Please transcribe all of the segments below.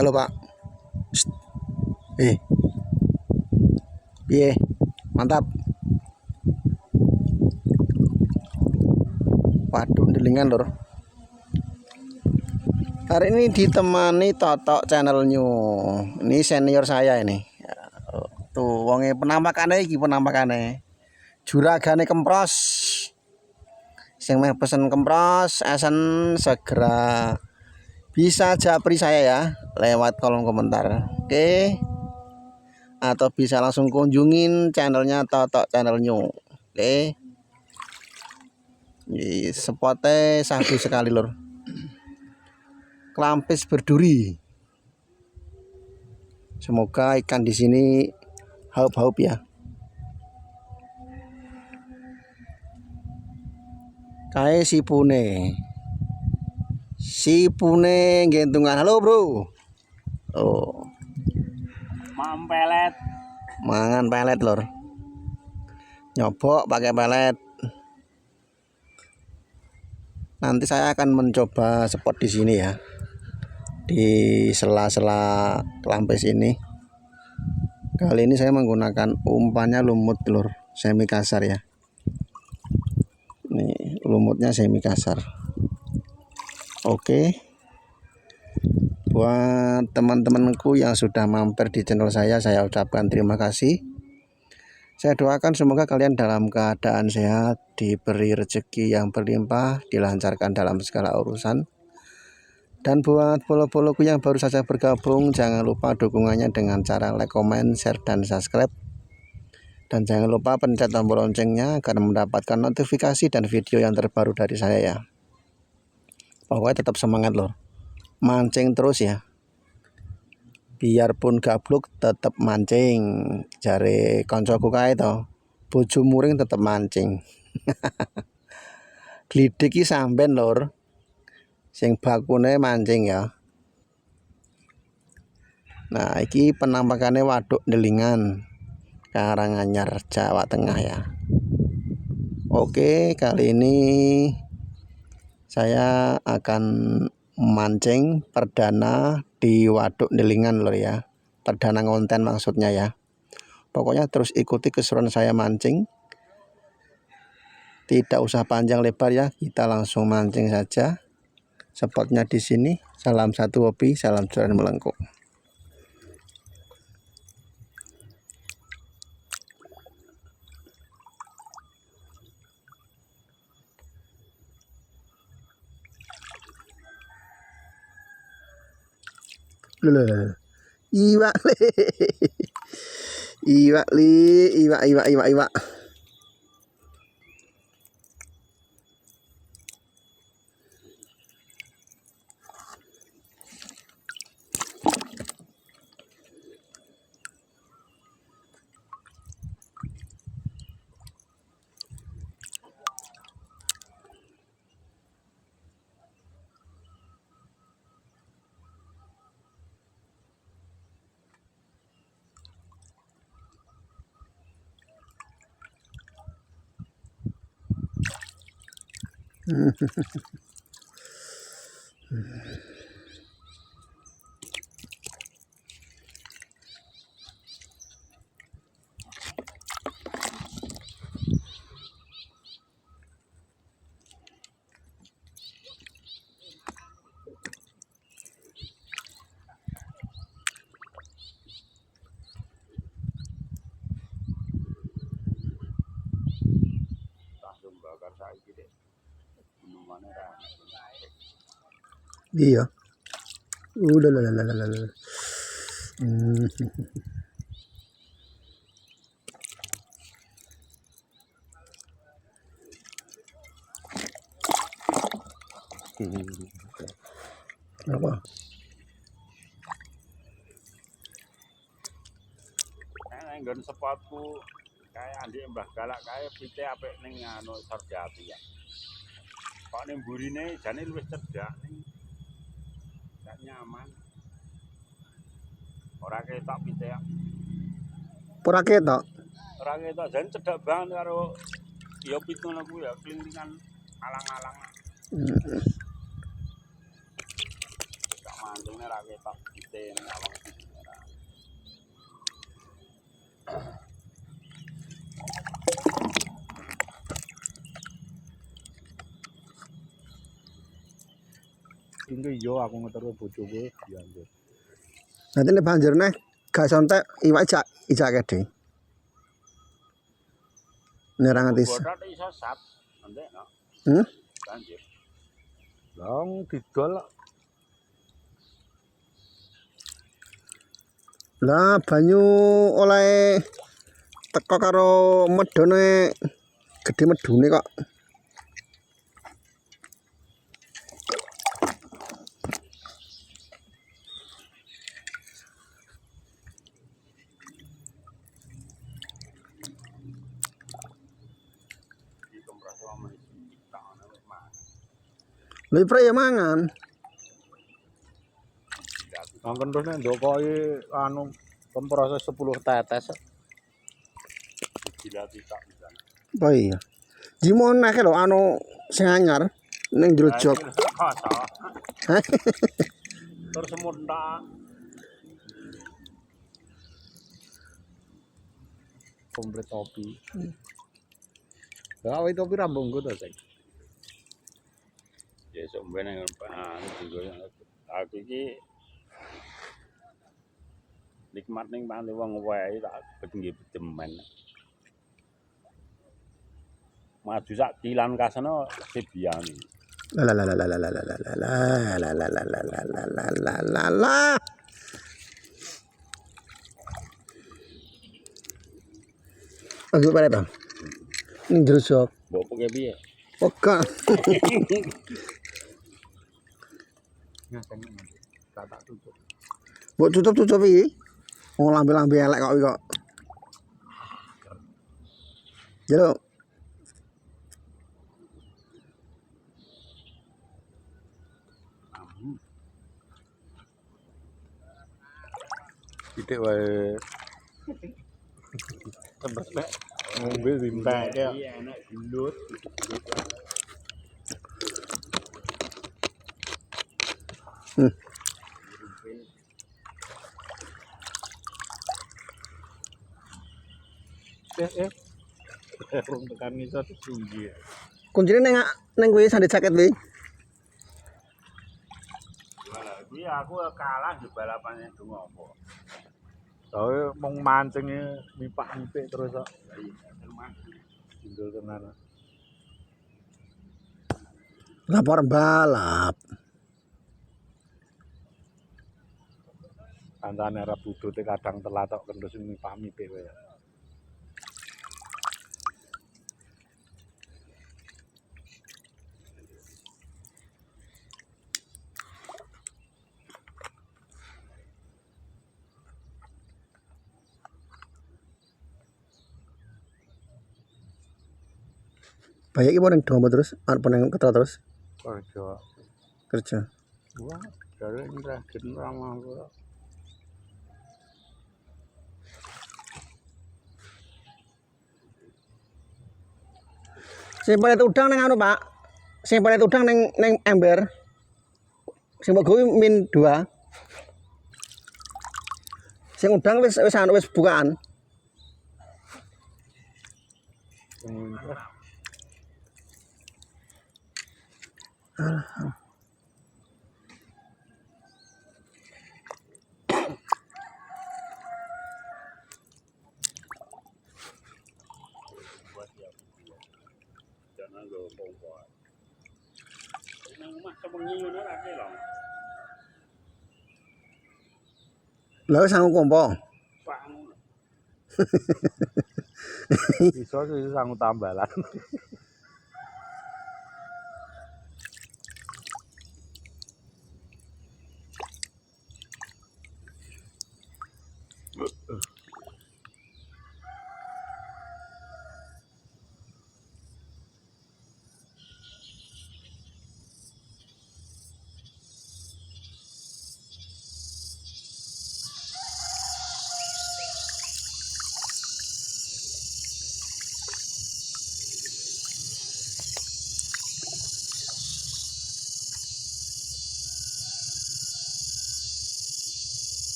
Halo Pak. Psst. Piye? Mantap. Waduh, delingan lor. Hari ini ditemani Totok Channel New. Ini senior saya ini. Tuh, wonge penampakane iki penampakane. Juragane kempros. Sing meh pesen kempros, esen segera bisa japri saya ya lewat kolom komentar. Oke. Atau bisa langsung kunjungin channelnya Totok Channel New. Oke. Ini spotnya sahdu sekali lor. Kelampis berduri. Semoga ikan di sini haup-haup ya. Kae sipune gentungan. Halo bro. Oh, mampelet mangan pelet lor. Nyobok pakai pelet. Nanti saya akan mencoba spot di sini ya, di sela-sela kelampis ini. Kali ini saya menggunakan umpannya lumut lur, semi kasar ya. Nih lumutnya semi kasar. Oke. Buat teman-temanku yang sudah mampir di channel saya ucapkan terima kasih. Saya doakan semoga kalian dalam keadaan sehat, diberi rezeki yang berlimpah, dilancarkan dalam segala urusan. Dan buat follow-followku yang baru saja bergabung, jangan lupa dukungannya dengan cara like, comment, share, dan subscribe. Dan jangan lupa pencet tombol loncengnya agar mendapatkan notifikasi dan video yang terbaru dari saya ya. Pokoknya tetap semangat lor. Mancing terus ya. Biarpun gabluk tetap mancing. Jare koncoku kae to. Bojo muring tetap mancing. Glidik iki sampean lor. Sing bakune mancing ya. Nah, iki penampakannya waduk Delingan, Karanganyar, Jawa Tengah ya. Oke, kali ini saya akan mancing perdana di waduk Delingan lor ya. Perdana konten maksudnya ya. Pokoknya terus ikuti keseruan saya mancing. Tidak usah panjang lebar ya, kita langsung mancing saja. Spotnya di sini. Salam satu hobi, salam curan melengkung. Iwak le. Iwak. Iya. Udah lah. Apa? nggon spotku kae andik Mbah Galak kae pite apik ning anu Sarjati ya. Kok ning burine jane luwih cedhak ning gak nyaman. Ora ketok pite ya. Ora ketok. Ora ketok jane cedhak banget karo ya pitune ku ya klintingan alang-alang. Tak mantung ngene ra ketok pite ning awang siji ora. Ini yo aku ngeterus bojoku ya anjir. Nanti nih banjir nih gak sontek iwak ijak kede. Nerang antis. Botot iso sat, nanti no. Banjir. Long didol Lah banyu oleh teko karo medone gede medune kok. Lha pre ya mangan. nangken terus nek ndokoki anu pemproses 10 tetes. Gila tidak bisa. Oh iya. Jimon akeh lho anu sing anyar ning jero jog. Hah? Terus semut tak Komplit topi. Lah awake topi rambungku to, Sek. ya sebenarnya aku iki nikmat ning pante wong wae tak bengi bedemen. Maju sak kilan kasana sebiane. La la la la la la la la la la la la la la la la la la la. Aku bare Bang. Ning jero jog. Mbok poke piye? Oke. Nyatane tak tutup. Mbok tutup iki. Wong lambe-lambe elek kok. Jero. Titik wae. Tembes nek ngombe dimpeke. Iya enak gelut. Rung tekan iso tinggi. Kuncine ning kuwi sandit jaket kuwi. Wah, kuwi aku kalah di balapan yang dong apa. Soale mung mancinge mipak-mipik terus kok. Jindul tenan. Lapor balap. Kancane arep budute kadang telat tok kendus mipak-mipik wae. Banyak iki ning dombo terus, arep ning Ketra terus Kerja. kerja. Wah, dari ini ragin ramah kok. Sing paling udang ning anu, Pak. Sing paling udang ning ember. Sing mbok gawe min 2. Sing udang wis bukaan. Jangan go pompo. Nang omah sewengi ngono ra ke lho. Lah wis sanggup kompo. Pak ngono. Iso sanggup tambalan.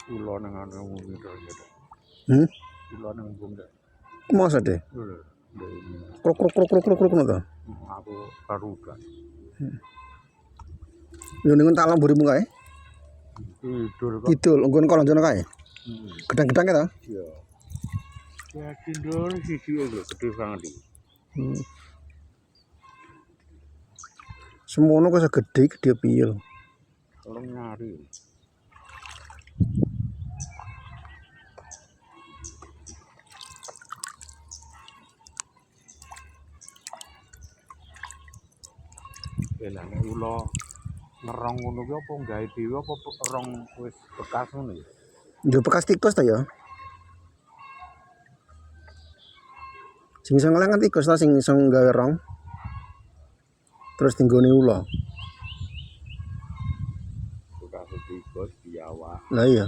Ulo nang ana ngene to. Ulo nang bunda. Masa deh. Lho. Kruk kruk kruk kruk kruk kruk ngono to. Aku baru kan. Yo ning tak lamburimu kae. Tidur kok. Kidul nggon kolonjono kae. Gedang-gedang to. Iya. Ya tidur siji lho gede banget iki. Semono kok segede piye lho. Tolong nyari. Elane ulo ngerong ngono ki apa gawe dhewe apa rong wis bekas ngono ya? Yo bekas tikus ta ya. Sing iso ngeleng kan tikus ta sing iso gawe rong. Terus tinggone ula. Bekas tikus biawak. Lah iya.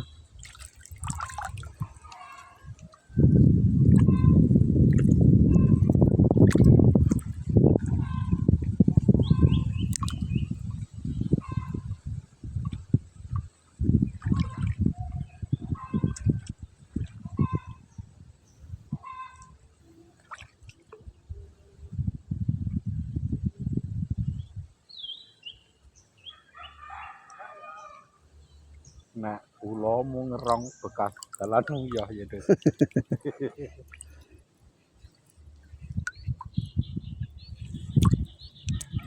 Nah, ulo mau ngerong bekas dalan uyah ya deh.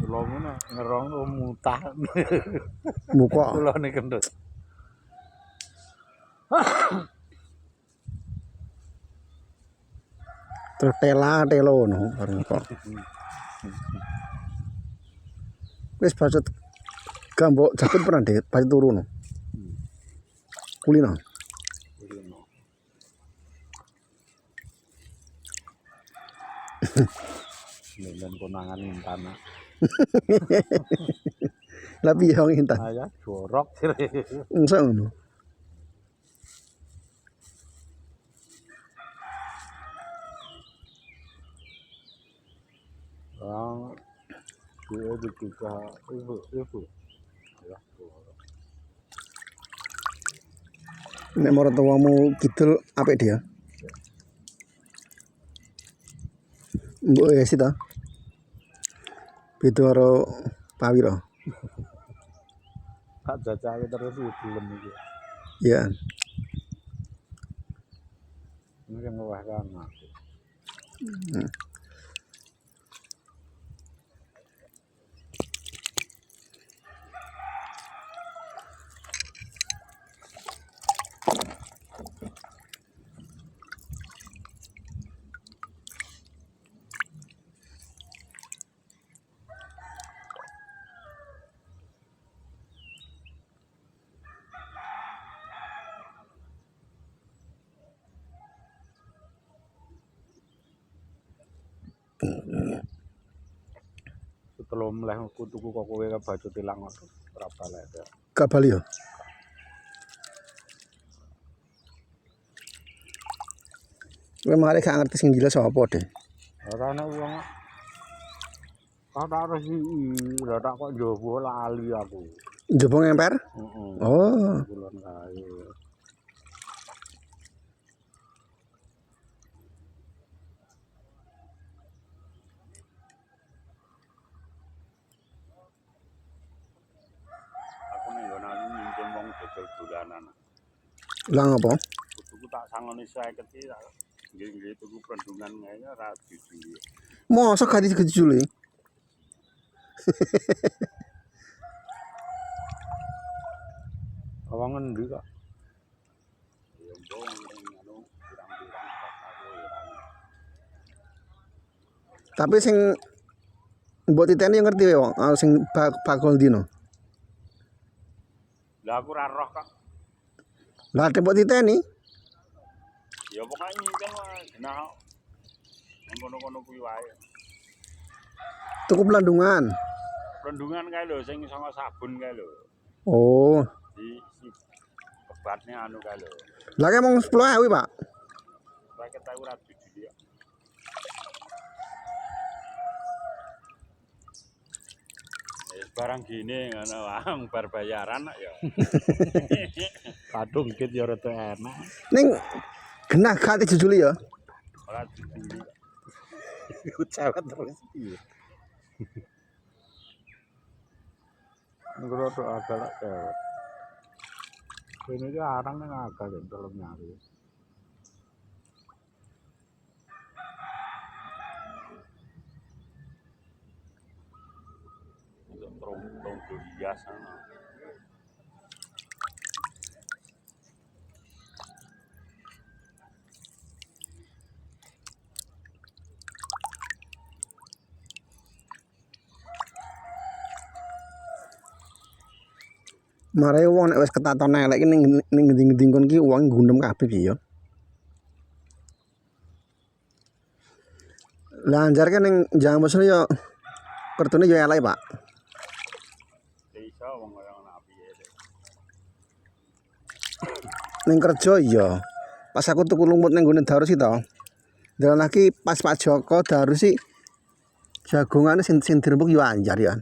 Ulo ngono ngerong mutah. Muka. Ulo ne kendut. Terus telo no bareng kok. Wis bacot gambok jakut pernah deh, bacot turu no. Kulino. Dan konangan intan. Lah piye wong intan? Ayah jorok sih. Engso ngono. Dia juga ibu. Ya, Nek maratuwamu kidul apik dia. Mbok ya sih ta. Beda karo Pawiro. tak jajake terus film iki. Iya. Ini yang ngewahkan aku. Setelah mulai aku tuku kok kowe ka baju tilang ngono. Berapa lah ya? Gak bali yo. Kowe mari gak ngerti sing gila sapa deh. Ora ana wong. Kata harus ora tak kok njowo lali aku. Njaba ngemper? Heeh. Oh. Bulan kae. Aku ning nggon aku minjem wong dodol dolanan. Lah ngopo? Tuku tak sangoni 50 iki tak nggih tuku pendungan ngene ora dijuli. Mosok gak dijuli. Awang ngendi kok? Ya mbok ning anu pirang-pirang aku ya. Tapi sing mbok titeni yo ngerti yo, sing bakul dino. Lah aku ora roh kok. Lah mbok titeni. Ya pokoke nyimpen wae genah. Nang kono-kono kuwi wae. Tuku pelandungan. Pendungan kae lho sing sanga sabun kae lho. Oh. Di si kebatnya anu kae lho. Lah kae mung 10.000, Pak. Paket aku ora dijuli. Barang gini ngono wae bar bayaran ya. Kadungkit ya rada enak. Ning genah kate jujuli ya. Ora dibuli. Iku cewek terus piye. Ngrodo agak cewek. Ini dia arang yang agak dalam nyari. Untuk tonggo hias ana. Mare wong nek wis ketaton elek iki ning ngendi-ngendi kon ki wong gundem kabeh piye ya. Lah anjar ke ning Jambus ya kertune ya elek, Pak. Iso wong kaya ngono piye. Ning kerja iya. Pas aku tuku lumut ning gone Darus iki to. Dalan lagi pas Pak Joko Darus iki jagongane sing dirembuk yo anjar ya.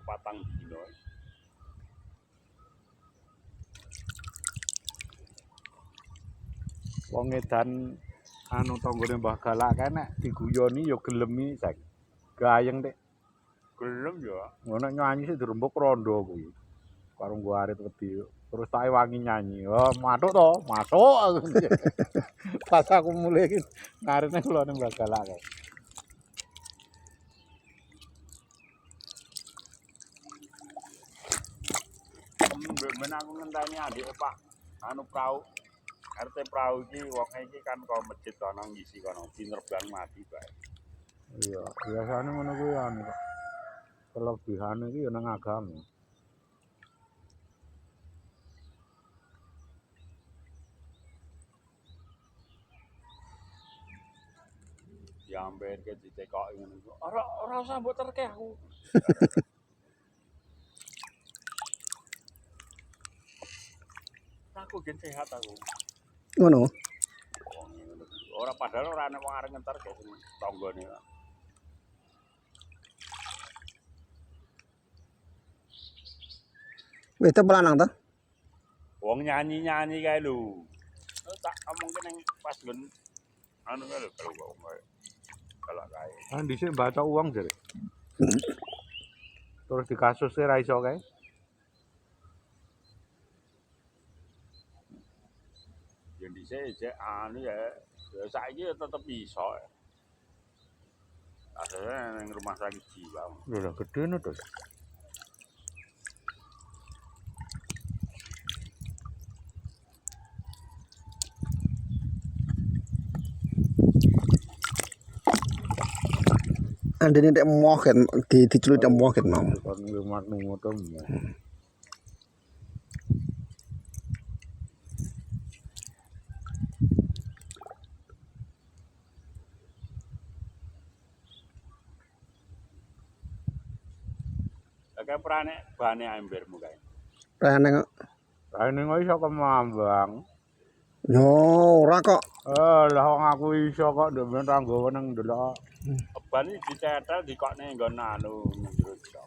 Patang dino. Wong edan anu tanggane Mbah Galak kae nek diguyoni ya gelemi sek. Gayeng Dik. Gelem ya. Ngono nyanyi sik dirembuk rondo kuwi. Karo nggo arit wedi. Terus tak wangi nyanyi. Oh, matuk to, masuk. Pas aku mulai iki narine kula ning Mbah Galak kae. Ben aku ngenteni adik Pak anu prau. RT prau iki wong iki kan kok masjid kono ngisi kono dinerbang mati bae. Iya, biasane ngono kuwi anu kok. Kelebihane iki ya nang agama. Diamben ke ditekoki ngono iku. Ora usah mbok terke aku. Aku gen sehat aku. Ngono. Ora padahal ora ana wong arep ngenterke tanggane. Wedok pelanang to? Wong nyanyi-nyanyi kae lho. Tak omongke ning pas nggon anu kae lho kalau kae. Kan dhisik baca uang jare. Terus di kasusnya ra iso kae. Yang dhisik anu ya saiki ya tetep iso. Akhirnya ning rumah sakit jiwa. Lho gede no to. Andene nek moh kan diceluit moh kan mau. Kon lumat nungu to. Kae prane bane embermu kae. Rene kok. Rene kok iso kemambang. Yo ora kok. Lah wong aku iso kok ndek ben ra nggawa nang ndelok. Ban iki dicetel dikokne nggon anu njero iso.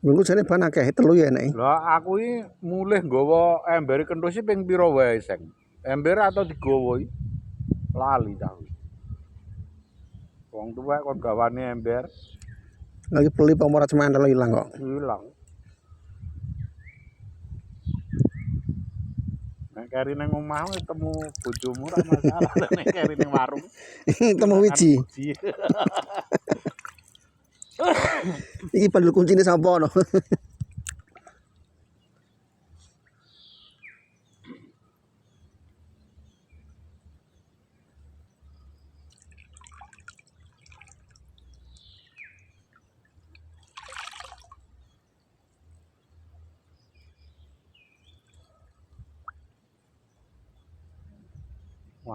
Minggu jane ban akeh telu ya enek. Lah aku iki mulih nggawa ember kenthus iki ping pira wae seng. Ember atau digawa iki lali ta. Wong tuwek kon gawane ember. Lagi beli pemorat semen ilang kok. Ilang. Nek keri nang omah ketemu bojomu ora masalah, nek keri ning warung. Temu wiji. Iki padahal kuncine sapa no.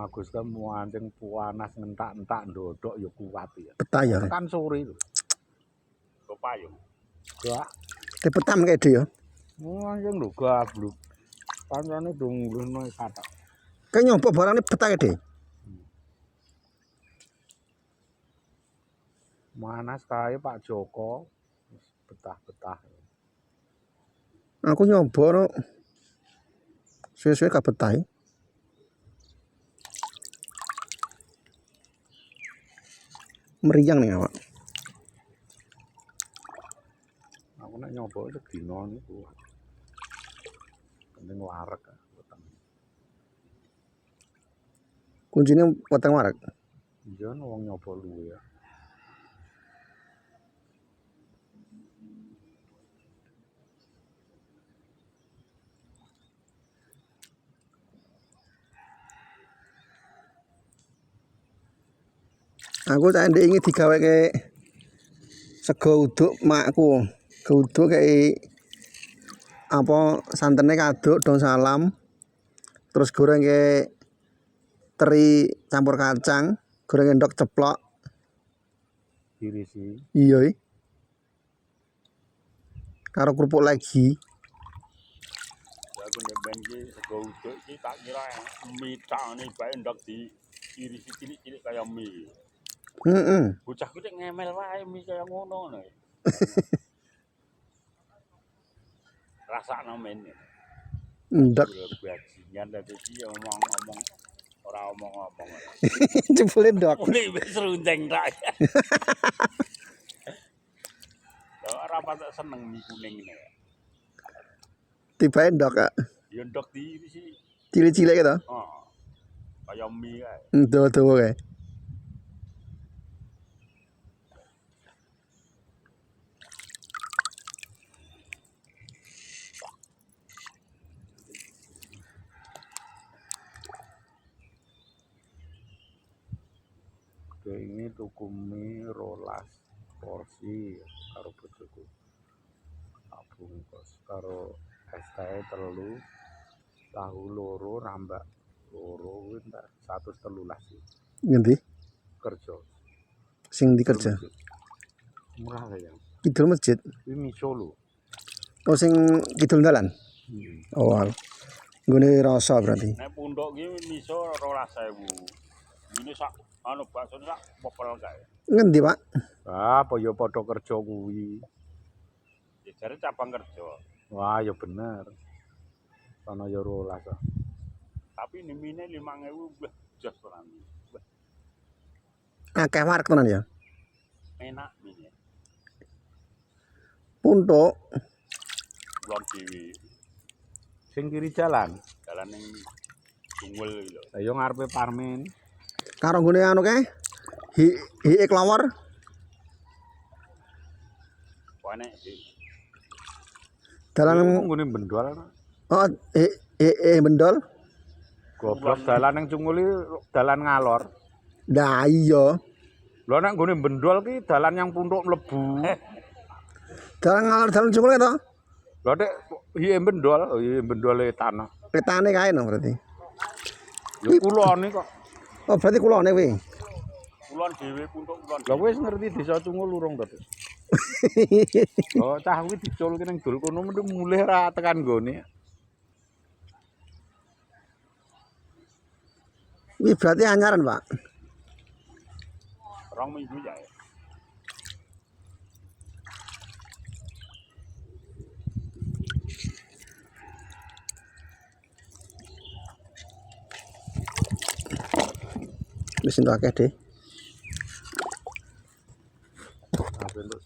Agus kan muancing panas ngentak-entak ndodok ya kuat ya. Betah ya. Tekan sore lho. Kepayung. Gak. Dipetam kayak dia. Muancing lho gabluk. Kancane dong ngono kathak. Kayak nyoba barang ini betah kayak dia. Manas kae Pak Joko wis betah-betah. Aku nyoba no. Suwe-suwe gak betah. Meriang nih awak. Aku nek nyoba sedina niku. Penting wareg. Kuncinya potong warak. Iya wong nyoba luwe ya. Aku tak ingin digawe kayak sego uduk makku. Uduk kayak apa santannya kaduk daun salam. Terus goreng kayak teri campur kacang, goreng endok ceplok. Irisi. Iya. Karo kerupuk lagi. Ya aku ben iki sego uduk iki tak kira mie tane bae ndok di irisi cilik-cilik kaya mie. Heeh. Bocahku cek ngemel wae mie kaya ngono. Rasakno men. Ndok. Bajingan dadi iki ngomong-ngomong ora omong-omong. Jebule ndok. Mulai wis runteng tak. Lah ora patek seneng mie kuning ngene. Tibae ndok kak. Ya ndok diirisi. Cilik-cilik gitu. Heeh. Kaya mie kae. Dawa-dawa kae. Ini tuku mie 12 porsi karo bojoku. Tak bungkus karo es teh 3, tahu loro, rambak loro kuwi entar 113 Ngendi? kerja. Sing dikerja. Murah ya. Kidul masjid. Kuwi mie Solo. Oh sing kidul dalan. Oh. Nggone rasa berarti. Nek pundhok ki miso 12.000. Ini sak anu bakso sak popol kae. Ngendi, Pak? Ah, apa ya padha kerja kuwi. Ya jare cabang kerja. Wah, ya bener. Sono ya 12. Tapi ini mine 5.000 wah jos tenan. Akeh wareg tenan ya. Enak mine. Puntuk. Kulon dhewe. Sing kiri jalan. Dalan ning Tunggul iki lho. Lah yo ngarepe Parmin. Karo nggone anu kae. Hi kelawar. Wane Dalan Nggone bendol. oh bendol. Goblok dalan ning Cungul dalan ngalor. Nah iya. Lho nek nggone bendol ki dalan yang puntuk mlebu. Dalan ngalor dalan jungkul to. Lho nek bendole tanah. Petane kae no berarti. Lho kulone kok. Oh berarti kulone kuwi. kulon dhewe puntuk kulon. Lah wis ngerti desa Cungul urung to. Oh cah kuwi diculke ning dol kono mulih ra tekan nggone. Ini berarti anyaran, Pak. 2 minggu ya. Wis entuk akeh deh. Sampai 10.